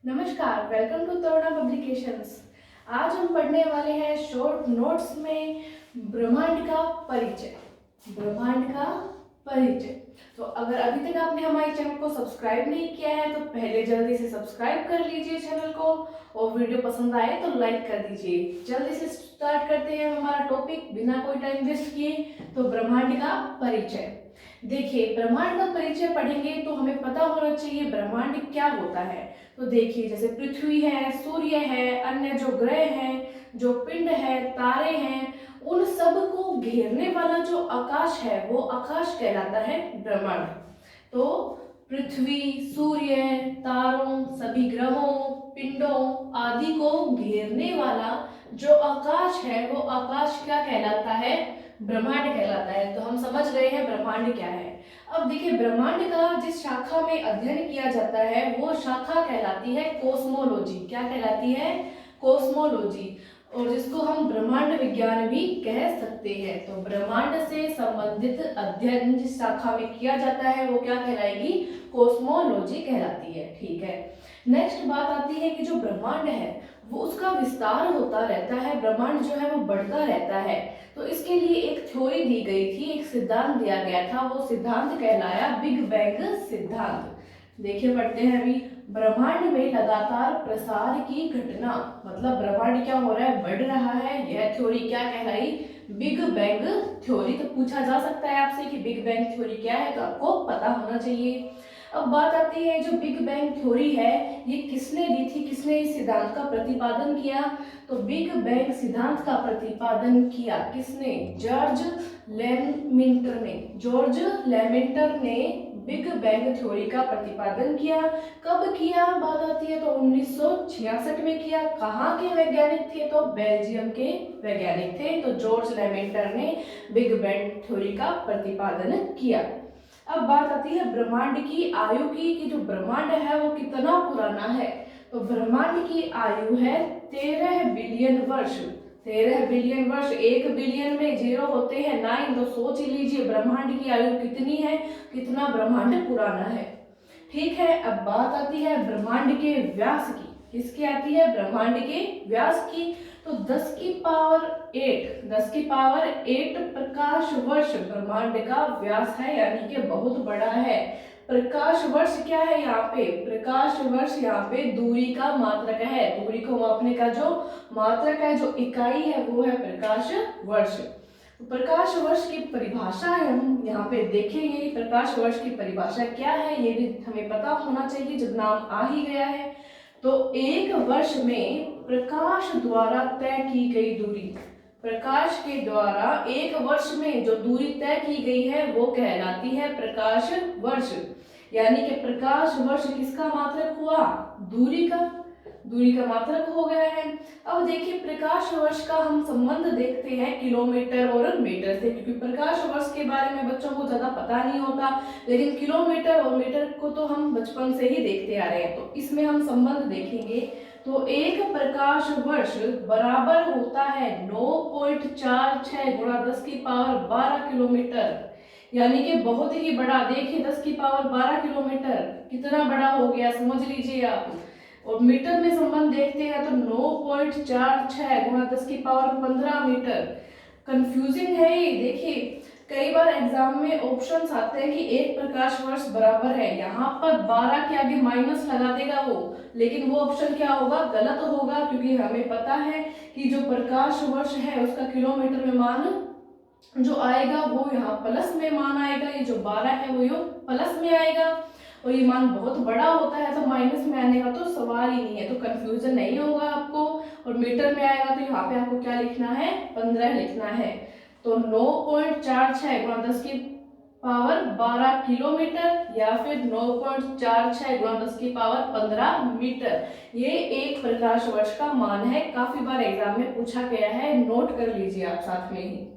नमस्कार, welcome to Taruna publications. आज हम पढ़ने वाले हैं शॉर्ट नोट्स में ब्रह्मांड का परिचय। ब्रह्मांड का परिचय। तो अगर अभी तक आपने हमारे चैनल को सब्सक्राइब नहीं किया है तो पहले जल्दी से सब्सक्राइब कर लीजिए चैनल को, और वीडियो पसंद आए तो लाइक कर दीजिए। जल्दी से स्टार्ट करते हैं हमारा टॉपिक बिना कोई टाइम वेस्ट किए। तो ब्रह्मांड का परिचय। देखिए, ब्रह्मांड का परिचय पढ़ेंगे तो हमें पता होना चाहिए ब्रह्मांड क्या होता है। तो देखिए, जैसे पृथ्वी है, सूर्य है, अन्य जो ग्रह हैं, जो पिंड है, तारे हैं, उन सब को घेरने वाला जो आकाश है वो आकाश कहलाता है ब्रह्मांड। तो पृथ्वी, सूर्य, तारों, सभी ग्रहों, पिंडों आदि को घेरने वाला जो आकाश है वो आकाश क्या कहलाता है? ब्रह्मांड कहलाता है। तो हम समझ गए हैं ब्रह्मांड क्या है। अब देखिए, ब्रह्मांड का जिस शाखा में अध्ययन किया जाता है वो शाखा कहलाती है कॉस्मोलॉजी। क्या कहलाती है? कॉस्मोलॉजी। और जिसको हम ब्रह्मांड विज्ञान भी कह सकते हैं। तो ब्रह्मांड से संबंधित अध्ययन जिस शाखा में किया जाता है वो क्या कहलाएगी? कॉस्मोलॉजी कहलाती है। ठीक है। नेक्स्ट बात आती है कि जो ब्रह्मांड है वो उसका विस्तार होता रहता है, ब्रह्मांड जो है वो बढ़ता रहता है। तो इसके लिए एक थ्योरी दी गई थी, एक सिद्धांत दिया गया था, वो सिद्धांत कहलाया बिग बैंग सिद्धांत। देखिए, पढ़ते हैं अभी। ब्रह्मांड में लगातार प्रसार की घटना, मतलब ब्रह्मांड क्या हो रहा है? बढ़ रहा है। यह थ्योरी क्या कहलाई? Big bang theory. तो पूछा जा सकता है आपसे कि बिग बैंग थ्योरी क्या है, तो आपको पता होना चाहिए। अब बात आती है, जो बिग बैंग थ्योरी है ये किसने दी थी, किसने इस सिद्धांत का प्रतिपादन किया? तो बिग बैंग सिद्धांत का प्रतिपादन किया किसने? जॉर्ज लेमेंटर ने। जॉर्ज लेमेंटर ने बिग बैंग थ्योरी का प्रतिपादन किया। कब किया? बात आती है तो 1966 में किया। कहाँ के वैज्ञानिक थे? तो बेल्जियम के वैज्ञानिक थे। तो जॉर्ज लेमेंटर ने बिग बैंग थ्योरी का प्रतिपादन किया। अब बात आती है ब्रह्मांड की आयु की, कि जो ब्रह्मांड है वो कितना पुराना है। तो ब्रह्मांड की आयु है 13 बिलियन वर्ष। 13 बिलियन वर्ष। 1 बिलियन में जीरो होते हैं 9। तो सोच लीजिए ब्रह्मांड की आयु कितनी है, कितना ब्रह्मांड पुराना है। ठीक है। अब बात आती है ब्रह्मांड के व्यास की। किसकी आती है? ब्रह्मांड के व्यास की। तो 10 की पावर 8, 10 की पावर 8 प्रकाश वर्ष ब्रह्मांड का व्यास है, यानी कि बहुत बड़ा है। प्रकाश वर्ष क्या है यहाँ पे? प्रकाश वर्ष यहाँ पे दूरी का मात्रक है। दूरी को मापने का जो मात्रक है, जो इकाई है, वो है प्रकाश वर्ष। प्रकाश वर्ष की परिभाषा है, हम यहाँ पे देखेंगे प्रकाश वर्ष की परिभाषा क्या है, ये भी हमें पता होना चाहिए जब नाम आ ही गया है। तो एक वर्ष में प्रकाश द्वारा तय की गई दूरी, प्रकाश के द्वारा एक वर्ष में जो दूरी तय की गई है वो कहलाती है प्रकाश वर्ष। यानी कि प्रकाश वर्ष किसका मात्रक हुआ? दूरी का। दूरी का मात्रक हो गया है। अब देखिए, प्रकाश वर्ष का हम संबंध देखते हैं किलोमीटर और मीटर से, क्योंकि प्रकाश वर्ष के बारे में बच्चों को ज्यादा पता नहीं होता, लेकिन किलोमीटर और मीटर को तो हम बचपन से ही देखते आ रहे हैं। तो इसमें हम संबंध देखेंगे तो एक प्रकाश वर्ष बराबर होता है 9.46 गुणा 10 की पावर 12 किलोमीटर। यानी कि बहुत ही बड़ा। देखिए, 10 की पावर 12 किलोमीटर कितना बड़ा हो गया, समझ लीजिए आप। और मीटर में संबंध देखते हैं तो 9.46 गुणा 10 की पावर 15 मीटर। कंफ्यूजिंग है ये। देखिए, कई बार एग्जाम में ऑप्शंस आते हैं कि एक प्रकाश वर्ष बराबर है, यहाँ पर 12 के आगे माइनस लगा देगा वो, लेकिन वो ऑप्शन क्या होगा? गलत होगा, क्योंकि हमें पता है कि जो प्रकाश वर्ष है उसका किलोमीटर में मान जो आएगा वो यहाँ प्लस में मान आएगा। ये जो 12 है वो यो प्लस में आएगा, और ये मान बहुत बड़ा होता है तो माइनस में आने का तो सवाल ही नहीं है। तो कंफ्यूजन नहीं होगा आपको। और मीटर में आएगा तो यहाँ पे आपको क्या लिखना है? 15 लिखना है। तो 9.46 गुणा 10 की पावर 12 किलोमीटर, या फिर 9.46 गुणा 10 की पावर 15 मीटर, ये एक प्रकाश वर्ष का मान है। काफी बार एग्जाम में पूछा गया है, नोट कर लीजिए आप साथ में ही।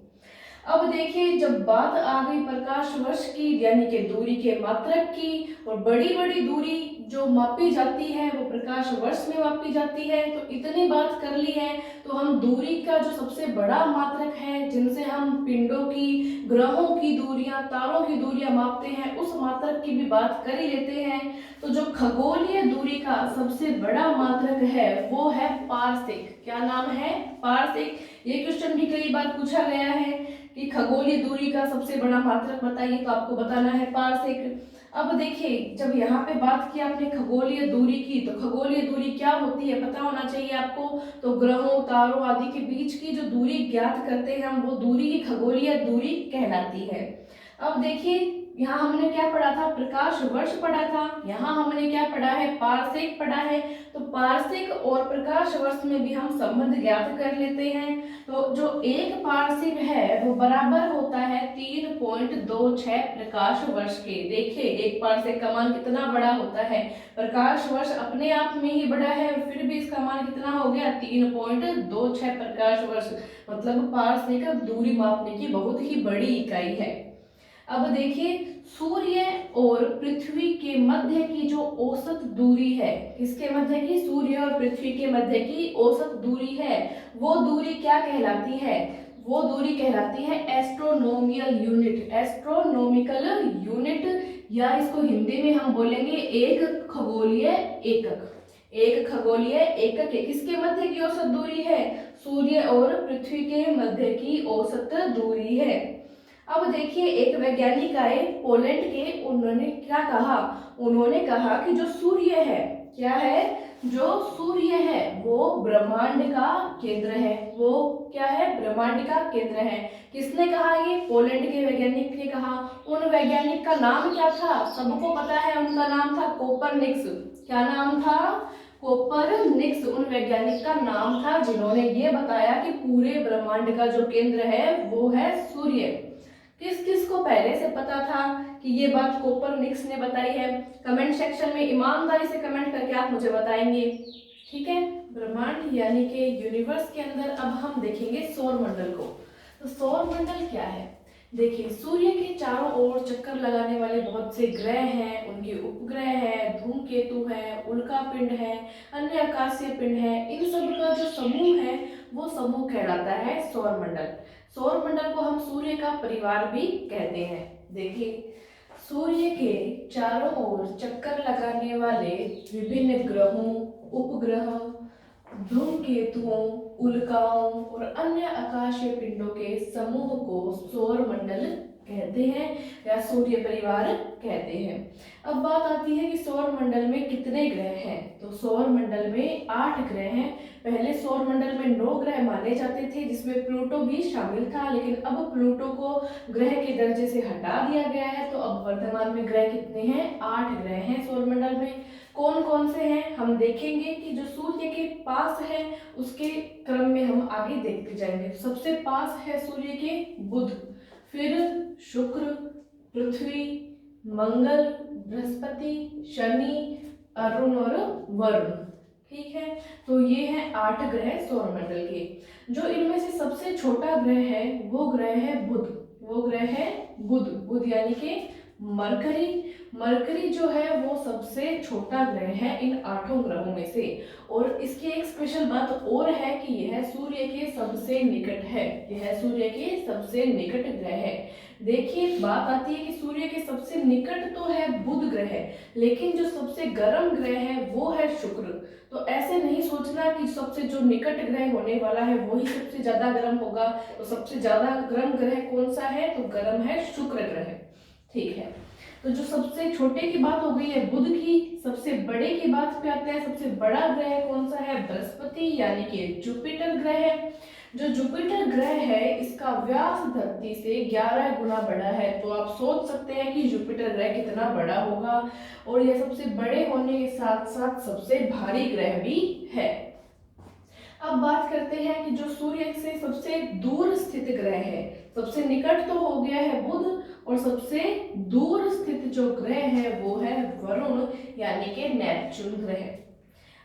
अब देखिए, जब बात आ गई प्रकाश वर्ष की, यानी कि दूरी के मात्रक की, और बड़ी बड़ी दूरी जो मापी जाती है वो प्रकाश वर्ष में मापी जाती है। तो इतनी बात कर ली है तो हम दूरी का जो सबसे बड़ा मात्रक है, जिनसे हम पिंडों की, ग्रहों की दूरियां, तारों की दूरियां मापते हैं, उस मात्रक की भी बात कर ही लेते हैं। तो जो खगोलीय दूरी का सबसे बड़ा मात्रक है वो है पारसेक। क्या नाम है? पारसेक। ये क्वेश्चन भी कई बार पूछा गया है कि खगोलीय दूरी का सबसे बड़ा मात्रक बताइए, तो आपको बताना है पारसेक। अब देखिए, जब यहाँ पे बात की आपने खगोलीय दूरी की, तो खगोलीय दूरी क्या होती है पता होना चाहिए आपको। तो ग्रहों, तारों आदि के बीच की जो दूरी ज्ञात करते हैं हम, वो दूरी ही खगोलीय दूरी कहलाती है। अब देखिए, यहाँ हमने क्या पढ़ा था? प्रकाश वर्ष पढ़ा था। यहाँ हमने क्या पढ़ा है? पारसेक पढ़ा है। तो पारसेक और प्रकाश वर्ष में भी हम संबंध ज्ञात कर लेते हैं। तो जो एक पारसेक है वो बराबर होता है 3.26 प्रकाश वर्ष के। देखिए, एक पारसेक का मान कितना बड़ा होता है। प्रकाश वर्ष अपने आप में ही बड़ा है, और फिर भी इसका मान कितना हो गया? 3.26 प्रकाश वर्ष। मतलब पारसेक दूरी मापने की बहुत ही बड़ी इकाई है। अब देखिए, सूर्य और पृथ्वी के मध्य की जो औसत दूरी है, किसके मध्य की? सूर्य और पृथ्वी के मध्य की औसत दूरी है, वो दूरी क्या कहलाती है? वो दूरी कहलाती है एस्ट्रोनोमिकल यूनिट। एस्ट्रोनोमिकल यूनिट, या इसको हिंदी में हम बोलेंगे एक खगोलीय एकक। एक खगोलीय एकक है। किसके मध्य की औसत दूरी है? सूर्य और पृथ्वी के मध्य की औसत दूरी है। अब देखिए, एक वैज्ञानिक आए पोलैंड के, उन्होंने क्या कहा? उन्होंने कहा कि जो सूर्य है, क्या है? जो सूर्य है वो ब्रह्मांड का केंद्र है। वो क्या है? ब्रह्मांड का केंद्र है। किसने कहा? ये पोलैंड के वैज्ञानिक ने कहा। उन वैज्ञानिक का नाम क्या था? सबको पता है, उनका नाम था कोपरनिकस। क्या नाम था? कोपरनिकस उन वैज्ञानिक का नाम था जिन्होंने ये बताया कि पूरे ब्रह्मांड का जो केंद्र है वो है सूर्य। किस किस को पहले से पता था कि ये बात कोपरनिकस ने बताई है? कमेंट सेक्शन में ईमानदारी से कमेंट करके आप मुझे बताएंगे। ठीक है, ब्रह्मांड यानी कि यूनिवर्स के अंदर अब हम देखेंगे सौर मंडल को। तो सौर मंडल क्या है? देखिए, सूर्य के चारों ओर चक्कर लगाने वाले बहुत से ग्रह हैं, उनके उपग्रह हैं, धूमकेतु है, उल्का पिंड है, अन्य आकाशीय पिंड है। इन सब का जो समूह है वो समूह कहलाता है सौर मंडल। सौर मंडल को हम सूर्य का परिवार भी कहते हैं। देखिए, सूर्य के चारों ओर चक्कर लगाने वाले विभिन्न ग्रहों, उपग्रह, धूमकेतुओं, उल्काओं और अन्य आकाशीय पिंडों के समूह को सौर मंडल कहते हैं या सूर्य परिवार कहते हैं। अब बात आती है कि सौर मंडल में कितने ग्रह हैं। तो सौर मंडल में 8 ग्रह हैं। पहले सौर मंडल में 9 ग्रह माने जाते थे, जिसमें प्लूटो भी शामिल था, लेकिन अब प्लूटो को ग्रह के दर्जे से हटा दिया गया है। तो अब वर्तमान में ग्रह कितने हैं? 8 ग्रह हैं सौर मंडल में। कौन कौन से हैं हम देखेंगे कि जो सूर्य के पास है उसके क्रम में हम आगे देखते जाएंगे। सबसे पास है सूर्य के बुध, फिर शुक्र, पृथ्वी, मंगल, बृहस्पति, शनि, अरुण और वरुण। ठीक है, तो ये हैं 8 ग्रह सौर मंडल के। जो इनमें से सबसे छोटा ग्रह है वो ग्रह है बुध। वो ग्रह है बुध। बुध यानी कि मरकरी। मरकरी जो है वो सबसे छोटा ग्रह है इन 8 ग्रहों में से। और इसकी एक स्पेशल बात और है कि यह सूर्य के सबसे निकट है। यह सूर्य के सबसे निकट ग्रह है। देखिए, बात आती है कि सूर्य के सबसे निकट तो है बुध ग्रह, लेकिन जो सबसे गर्म ग्रह है वो है शुक्र। तो ऐसे नहीं सोचना कि सबसे जो निकट ग्रह होने वाला है वही सबसे ज्यादा गर्म होगा। तो सबसे ज्यादा गर्म ग्रह कौन सा है? तो गर्म है शुक्र ग्रह। ठीक है, तो जो सबसे छोटे की बात हो गई है बुध की, सबसे बड़े की बात पे आते हैं। सबसे बड़ा ग्रह कौन सा है? बृहस्पति यानी कि जुपिटर ग्रह है। जो जुपिटर ग्रह है इसका व्यास धरती से 11 गुना बड़ा है। तो आप सोच सकते हैं कि जुपिटर ग्रह कितना बड़ा होगा, और यह सबसे बड़े होने के साथ साथ सबसे भारी ग्रह भी है। अब बात करते हैं कि जो सूर्य से सबसे दूर स्थित ग्रह है, सबसे निकट तो हो गया है बुध, और सबसे दूर स्थित जो ग्रह है वो है वरुण यानी कि नेपच्यून ग्रह।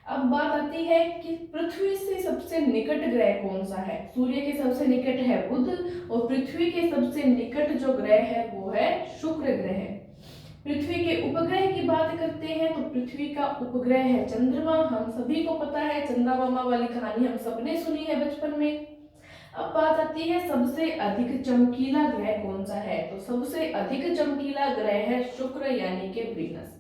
अब बात आती है कि पृथ्वी से सबसे निकट ग्रह कौन सा है। सूर्य के सबसे निकट है बुध, और पृथ्वी के सबसे निकट जो ग्रह है वो है शुक्र ग्रह। पृथ्वी के उपग्रह की बात करते हैं तो पृथ्वी का उपग्रह है चंद्रमा। हम सभी को पता है, चंदा मामा वाली कहानी हम सबने सुनी है बचपन में। अब बात आती है सबसे अधिक चमकीला ग्रह कौन सा है। तो सबसे अधिक चमकीला ग्रह है शुक्र यानी कि वीनस।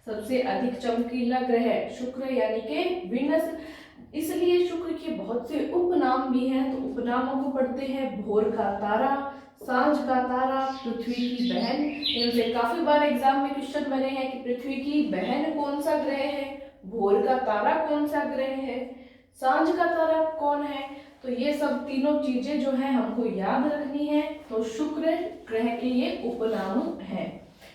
सबसे अधिक चमकीला ग्रह शुक्र यानी कि वीनस। इसलिए शुक्र के बहुत से उपनाम भी हैं, तो उपनामों को पढ़ते हैं। भोर का तारा, सांझ का तारा, पृथ्वी की बहन। इनसे काफी बार एग्जाम में क्वेश्चन बने हैं कि पृथ्वी की बहन कौन सा ग्रह है, भोर का तारा कौन सा ग्रह है, सांझ का तारा कौन है। तो ये सब तीनों चीजें जो है हमको याद रखनी है। तो शुक्र ग्रह के ये उपनाम है।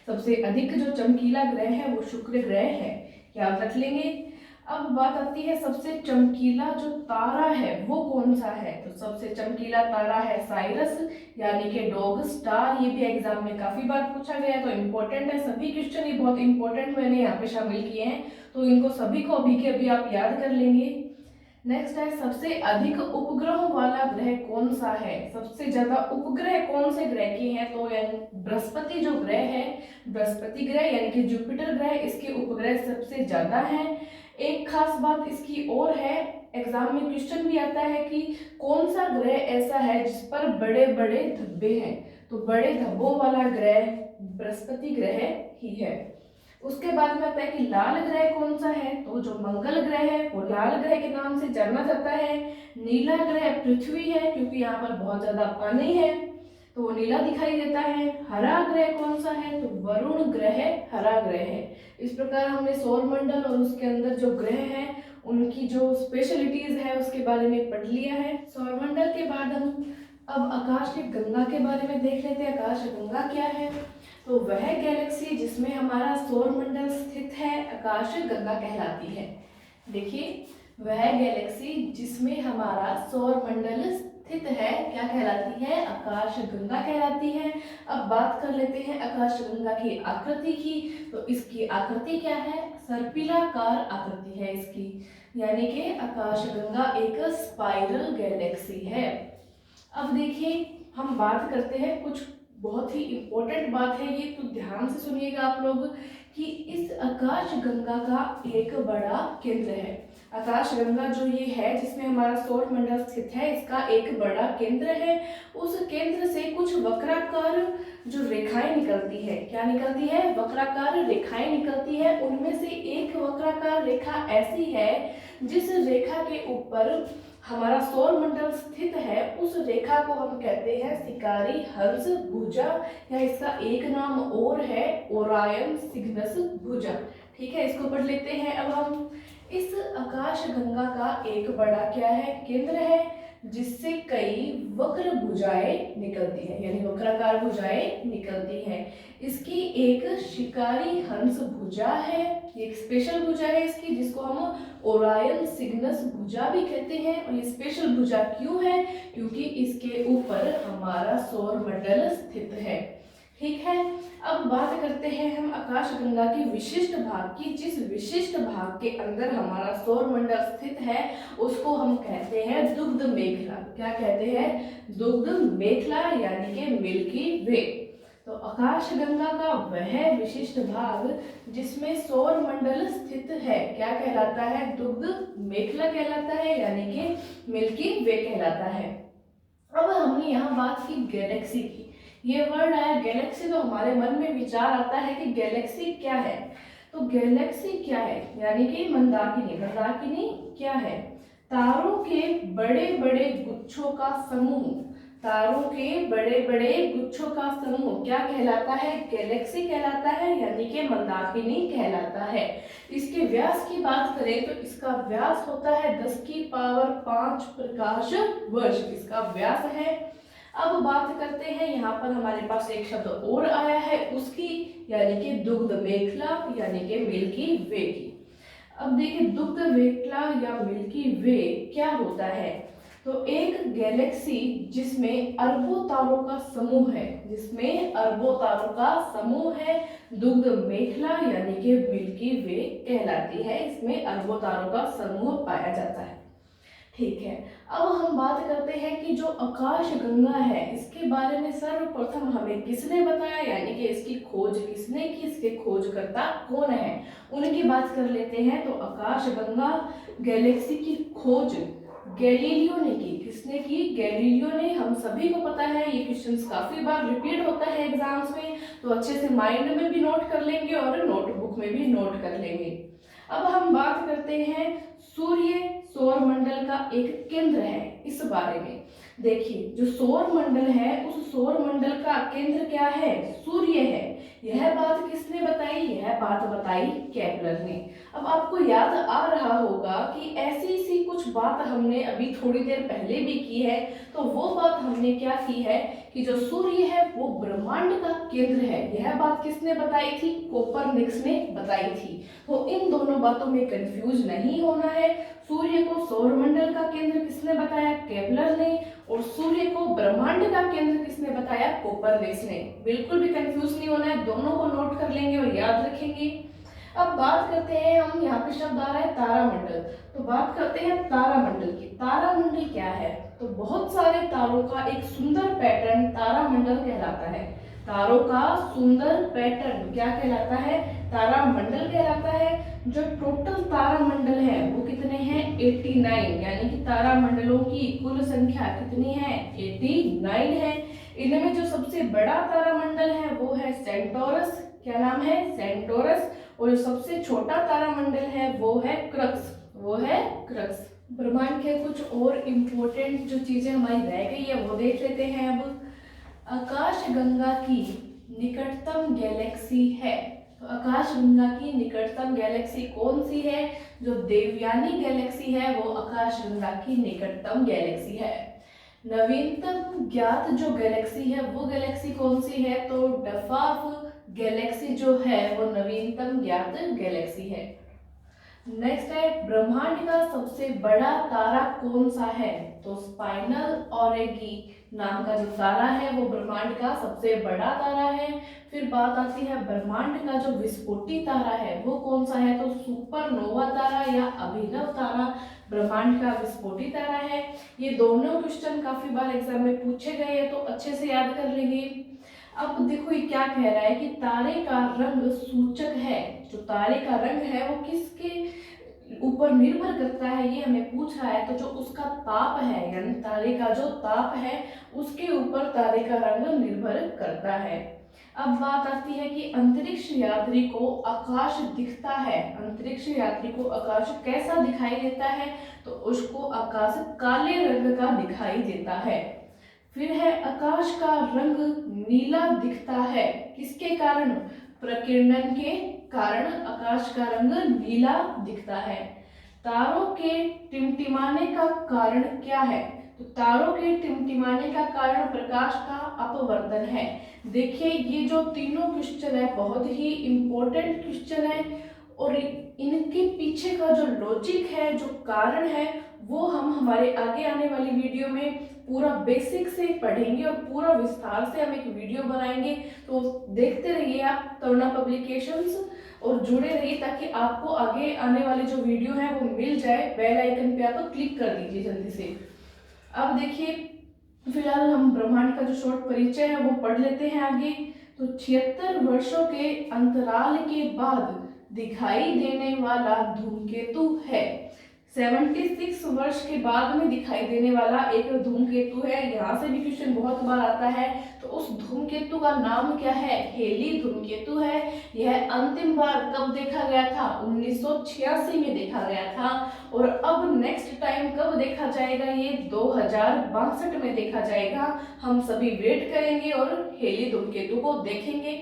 सबसे अधिक जो चमकीला ग्रह है वो शुक्र ग्रह है, याद रख लेंगे। अब बात आती है सबसे चमकीला जो तारा है वो कौन सा है। तो सबसे चमकीला तारा है साइरस यानी कि डॉग स्टार। ये भी एग्जाम में काफी बार पूछा गया है, तो इम्पोर्टेंट है। सभी क्वेश्चन ये बहुत इंपॉर्टेंट मैंने यहाँ पे शामिल किए हैं, तो इनको सभी को अभी के अभी आप याद कर लेंगे। नेक्स्ट है सबसे अधिक उपग्रहों वाला ग्रह कौन सा है। सबसे ज्यादा उपग्रह कौन से ग्रह के हैं, तो बृहस्पति जो ग्रह है, बृहस्पति ग्रह यानी कि जुपिटर ग्रह, इसके उपग्रह सबसे ज्यादा हैं। एक खास बात इसकी और है, एग्जाम में क्वेश्चन भी आता है कि कौन सा ग्रह ऐसा है जिस पर बड़े बड़े धब्बे हैं। तो बड़े धब्बों वाला ग्रह बृहस्पति ग्रह ही है। उसके बाद में आता है कि लाल ग्रह कौन सा है। तो जो मंगल ग्रह है वो लाल ग्रह के नाम से जाना जाता है। नीला ग्रह पृथ्वी है, क्योंकि यहाँ पर बहुत ज्यादा पानी है तो वो नीला दिखाई देता है। हरा ग्रह कौन सा है, तो वरुण ग्रह हरा ग्रह है। इस प्रकार हमने सौर मंडल और उसके अंदर जो ग्रह हैं उनकी जो स्पेशलिटीज है उसके बारे में पढ़ लिया है। सौर मंडल के बाद हम अब आकाश गंगा के बारे में देख लेते हैं। आकाश गंगा क्या है, तो वह गैलेक्सी जिसमें हमारा सौर मंडल स्थित है आकाश गंगा कहलाती है। देखिए, वह गैलेक्सी जिसमें हमारा सौर मंडल स्थित है क्या कहलाती है, आकाश गंगा कहलाती है। अब बात कर लेते हैं आकाश गंगा की आकृति की। तो इसकी आकृति क्या है, सर्पिलाकार आकृति है इसकी, यानी कि आकाश गंगा एक स्पाइरल गैलेक्सी है। अब देखिए, हम बात करते हैं कुछ बहुत ही इम्पोर्टेंट बात है ये, तो ध्यान से सुनिएगा आप लोग कि इस आकाश गंगा का एक बड़ा केंद्र है। आकाश गंगा जो ये है जिसमें हमारा सौर मंडल स्थित है, इसका एक बड़ा केंद्र है। उस केंद्र से कुछ वक्राकार जो रेखाएं निकलती है, क्या निकलती है, वक्राकार रेखाएं निकलती है। उनमें से एक वक्राकार रेखा ऐसी है जिस रेखा के ऊपर हमारा सौर मंडल स्थित है, उस रेखा को हम कहते हैं शिकारी हंस भुजा, या इसका एक नाम और है ओरायन सिग्नस भुजा। ठीक है, इसको पढ़ लेते हैं। अब हम इस आकाश गंगा का एक बड़ा क्या है, केंद्र है, जिससे कई वक्र भुजाएं निकलती है, यानी वक्राकार भुजाएं निकलती हैं। इसकी एक शिकारी हंस भुजा है, एक स्पेशल भुजा है इसकी, जिसको हम ओरायन सिग्नस भुजा भी कहते हैं। और ये स्पेशल भुजा क्यों है, क्योंकि इसके ऊपर हमारा सौर मंडल स्थित है। ठीक है, अब बात करते हैं हम आकाश गंगा की विशिष्ट भाग की। जिस विशिष्ट भाग के अंदर हमारा सौर मंडल स्थित है उसको हम कहते हैं दुग्ध मेखला। क्या कहते हैं, दुग्ध मेखला, यानी कि मिल्की वे। तो आकाश गंगा का वह विशिष्ट भाग जिसमें सौर मंडल स्थित है क्या कहलाता है, दुग्ध मेखला कहलाता है, यानी कि मिल्की वे कहलाता है। अब हमने यहाँ बात की गैलेक्सी की। ये वर्ड आया गैलेक्सी, तो हमारे मन में विचार आता है कि गैलेक्सी क्या है। तो गैलेक्सी क्या है, यानी कि मंदाकिनी। मंदाकिनी क्या है, तारों के बड़े बड़े गुच्छों का समूह। तारों के बड़े बड़े गुच्छों का समूह क्या कहलाता है, गैलेक्सी कहलाता है, यानी कि मंदाकिनी कहलाता है। इसके व्यास की बात करें तो इसका व्यास होता है 10 की पावर 5 प्रकाश वर्ष, इसका व्यास है। अब बात करते हैं, यहाँ पर हमारे पास एक शब्द और आया है उसकी, यानी कि दुग्ध मेखला, यानी कि मिल्की वे की। अब देखिए, दुग्ध मेखला या मिल्की वे क्या होता है। तो एक गैलेक्सी जिसमें अरबों तारों का समूह है, जिसमें अरबों तारों का समूह है, दुग्ध मेखला यानी कि मिल्की वे कहलाती है। इसमें अरबों तारों का समूह पाया जाता है। ठीक है, अब हम बात करते हैं कि जो आकाश गंगा है इसके बारे में सर्वप्रथम हमें किसने बताया, यानी कि इसकी खोज किसने की, इसके खोजकर्ता कौन है, उनकी बात कर लेते हैं। तो आकाश गंगा गैलेक्सी की खोज गैलीलियो ने की। किसने की, गैलीलियो ने। हम सभी को पता है, ये क्वेश्चंस काफी बार रिपीट होता है एग्जाम्स में, तो अच्छे से माइंड में भी नोट कर लेंगे और नोटबुक नोटबुक में भी नोट कर लेंगे। अब हम बात करते हैं सूर्य सौर मंडल का एक केंद्र है इस बारे में। देखिए जो सौर मंडल है उस सौर मंडल का केंद्र क्या है, सूर्य है। यह बात किसने बताई, यह बात बताई केपलर ने। अब आपको याद आ रहा होगा कि ऐसी सी कुछ बात हमने अभी थोड़ी देर पहले भी की है। तो वो बात हमने क्या की है कि जो सूर्य है वो ब्रह्मांड का केंद्र है। यह बात किसने बताई थी, कोपरनिकस ने बताई थी। तो इन दोनों बातों में कंफ्यूज नहीं होना है। सूर्य को सौरमंडल का केंद्र किसने बताया, केपलर ने, और सूर्य को ब्रह्मांड का केंद्र किसने बताया, कोपरनिकस ने। बिल्कुल भी कंफ्यूज नहीं होना है, दोनों को नोट कर लेंगे और याद रखेंगे। अब बात करते हैं हम, यहाँ पे शब्द आ रहा है तारामंडल। तो बात करते हैं तारामंडल की। तारामंडल क्या है, तो बहुत सारे तारों का एक सुंदर पैटर्न तारामंडल कहलाता है। तारों का सुंदर पैटर्न क्या कहलाता है, तारामंडल कहलाता है। जो टोटल तारामंडल है वो कितने हैं, 89, यानी कि तारामंडलों की कुल संख्या कितनी है, 89 है। इनमें जो सबसे बड़ा तारामंडल है वो है सेंटोरस। क्या नाम है, सेंटोरस। और जो सबसे छोटा तारामंडल है वो है क्रक्स, वो है क्रक्स। ब्रह्मांड के कुछ और इम्पोर्टेंट जो चीजें हमारी रह गई है वो देख लेते हैं अब। आकाशगंगा की निकटतम गैलेक्सी है, तो आकाशगंगा की निकटतम गैलेक्सी कौन सी है, जो देवयानी गैलेक्सी है वो आकाशगंगा की निकटतम गैलेक्सी है। नवीनतम ज्ञात जो गैलेक्सी है वो गैलेक्सी कौन सी है, तो डफाफ गैलेक्सी जो है वो नवीनतम ज्ञात गैलेक्सी है। नेक्स्ट है ब्रह्मांड का सबसे बड़ा तारा कौन सा है, तो स्पाइनल ऑरेगी नाम का जो तारा है वो ब्रह्मांड का सबसे बड़ा तारा है। फिर बात आती है ब्रह्मांड का जो विस्फोटी तारा है वो कौन सा है, तो सुपरनोवा तारा या अभिनव तारा ब्रह्मांड का विस्फोटी तारा है। ये दोनों क्वेश्चन काफी बार एग्जाम में पूछे गए हैं तो अच्छे से याद कर लेंगे। अब देखो ये क्या कह रहा है कि तारे का रंग सूचक है। जो तारे का रंग है वो किसके ऊपर निर्भर करता है, ये हमें पूछ रहा है। तो जो उसका ताप है, यानी तारे का जो ताप है उसके ऊपर तारे का रंग निर्भर करता है। अब बात आती है कि अंतरिक्ष यात्री को आकाश दिखता है। अंतरिक्ष यात्री को आकाश कैसा दिखाई देता है, तो उसको आकाश काले रंग का दिखाई देता है। फिर है आकाश का रंग नीला दिखता है, किसके कारण, प्रकीर्णन के कारण आकाश का रंग नीला दिखता है। तारों के टिमटिमाने का कारण क्या है, तो तारों के टिमटिमाने का कारण प्रकाश का अपवर्तन है। देखिए ये जो तीनों क्वेश्चन है बहुत ही इंपॉर्टेंट क्वेश्चन है और इनके पीछे का जो लॉजिक है, जो कारण है, वो हम हमारे आगे आने वाली वीडियो में पूरा बेसिक से पढ़ेंगे और पूरा विस्तार से हम एक वीडियो बनाएंगे। तो देखते रहिए आप तरुणा पब्लिकेशंस और जुड़े रहिए ताकि आपको आगे आने वाले जो वीडियो है वो मिल जाए। बेल आइकन पे आप क्लिक कर दीजिए जल्दी से। अब देखिए फिलहाल हम ब्रह्मांड का जो शॉर्ट परिचय है वो पढ़ लेते हैं आगे। तो 76 वर्षों के अंतराल के बाद दिखाई देने वाला धूमकेतु है। 76 वर्ष के बाद में दिखाई देने वाला एक धूमकेतु है। यहाँ से भी क्वेश्चन बहुत बार आता है। तो उस धूमकेतु का नाम क्या है, हेली धूमकेतु है। यह अंतिम बार कब देखा गया था, 1986 में देखा गया था। और अब नेक्स्ट टाइम कब देखा जाएगा, ये 2062 में देखा जाएगा। हम सभी वेट करेंगे और हेली धूमकेतु को देखेंगे।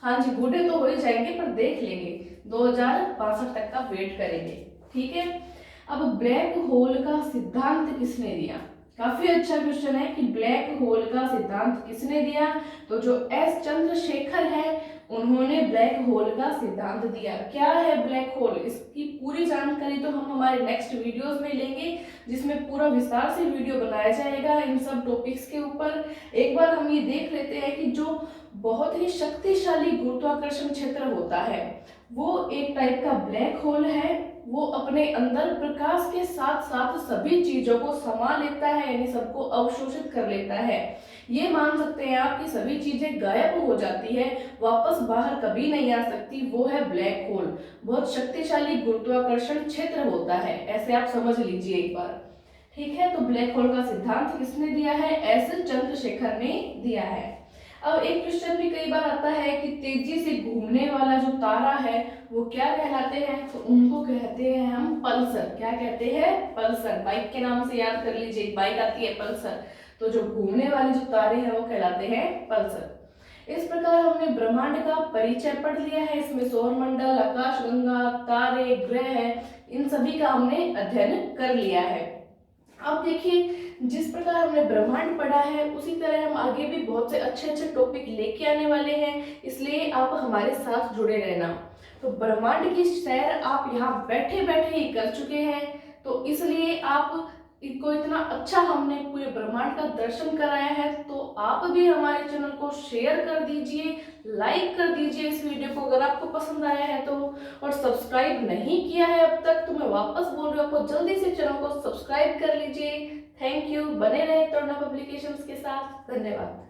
हाँ जी, बूढ़े तो हो ही जाएंगे पर देख लेंगे, 2062 तक का वेट करेंगे, ठीक है। अब ब्लैक होल का सिद्धांत किसने दिया, काफी अच्छा क्वेश्चन है कि ब्लैक होल का सिद्धांत किसने दिया। तो जो एस चंद्रशेखर है उन्होंने ब्लैक होल का सिद्धांत दिया। क्या है ब्लैक होल, इसकी पूरी जानकारी तो हम हमारे नेक्स्ट वीडियोस में लेंगे जिसमें पूरा विस्तार से वीडियो बनाया जाएगा इन सब टॉपिक्स के ऊपर। एक बार हम ये देख लेते हैं कि जो बहुत ही शक्तिशाली गुरुत्वाकर्षण क्षेत्र होता है वो एक टाइप का ब्लैक होल है। वो अपने अंदर प्रकाश के साथ साथ सभी चीजों को समा लेता है, यानी सबको अवशोषित कर लेता है। ये मान सकते हैं आप कि सभी चीजें गायब हो जाती है, वापस बाहर कभी नहीं आ सकती, वो है ब्लैक होल। बहुत शक्तिशाली गुरुत्वाकर्षण क्षेत्र होता है, ऐसे आप समझ लीजिए एक बार, ठीक है। तो ब्लैक होल का सिद्धांत किसने दिया है, एस चंद्रशेखर ने दिया है। अब एक क्वेश्चन भी कई बार आता है कि तेजी से घूमने वाला जो तारा है वो क्या कहलाते हैं? तो उनको कहते हैं हम पल्सर। क्या कहते हैं? पल्सर। बाइक के नाम से याद कर लीजिए, एक बाइक आती है पल्सर, तो जो घूमने वाले जो तारे हैं वो कहलाते हैं पल्सर। इस प्रकार हमने ब्रह्मांड का परिचय पढ़ लिया है। इसमें सौरमंडल, आकाशगंगा, तारे, ग्रह, इन सभी का हमने अध्ययन कर लिया है। अब देखिए, जिस प्रकार हमने ब्रह्मांड पढ़ा है उसी तरह हम आगे भी बहुत से अच्छे अच्छे टॉपिक लेके आने वाले हैं, इसलिए आप हमारे साथ जुड़े रहना। तो ब्रह्मांड की सैर आप यहाँ बैठे बैठे ही कर चुके हैं, तो इसलिए आप को इतना अच्छा हमने पूरे ब्रह्मांड का दर्शन कराया है, तो आप भी हमारे चैनल को शेयर कर दीजिए, लाइक कर दीजिए इस वीडियो को अगर आपको पसंद आया है तो, और सब्सक्राइब नहीं किया है अब तक तो मैं वापस बोल रही हूँ आपको, जल्दी से चैनल को सब्सक्राइब कर लीजिए। Thank you. बने रहे तोड़ना पब्लिकेशंस के साथ। धन्यवाद।